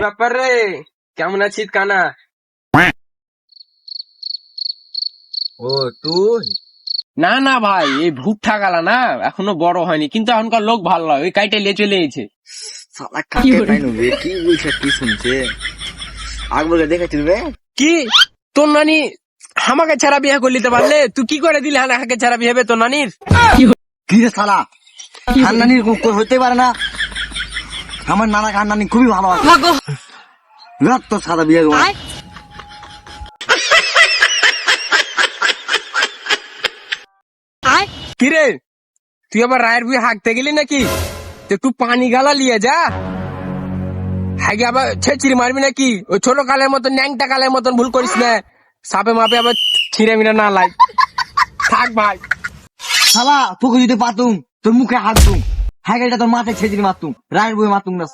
ব্যাপার রে, কেমন আছিস কানা? ও তুই? না না ভাই, এই ভুট্টা গালা না এখনো বড় হয়নি, কিন্তু এখনকার লোক ভালো নয়, ওই কাইটে লিয়ে চলে এসেছে। সালা কাকে তাই নবে কি বলছে কি শুনছে আকবরকে দেখেছিল রে কি তোর নানি আমাকে ছাড়া বিয়ে করে নিতে পারলে? তুই কি করে দিলে হাকে ছাড়া বিয়ে হবে তোর নানির? কি রে শালা খানদানির হইতে পারে না আমার নানা খানদানি খুবই ভালো আছে রাত তো সাদা বিয়ে গো কিরে তুই আবার রায়ের বিয়ে হাঁকতে গেলি নাকি? তো একটু পানি গালা লিয়ে যা, হাগে আবার ছেচিরি মারবি নাকি? ওই ছোট কালের মতন ন্যাংটা কালের মতন ভুল করিস না, সাপে মাপে আবার ছিঁড়ে মিড়ে না লাই। থাক ভাই। শালা তোকে যদি পাতুম তোর মুখে হাত দুম হ্যাঁ এটা তোর মাথায় ছেঁচড়ি মারতুম রায়ের বই মারতুম না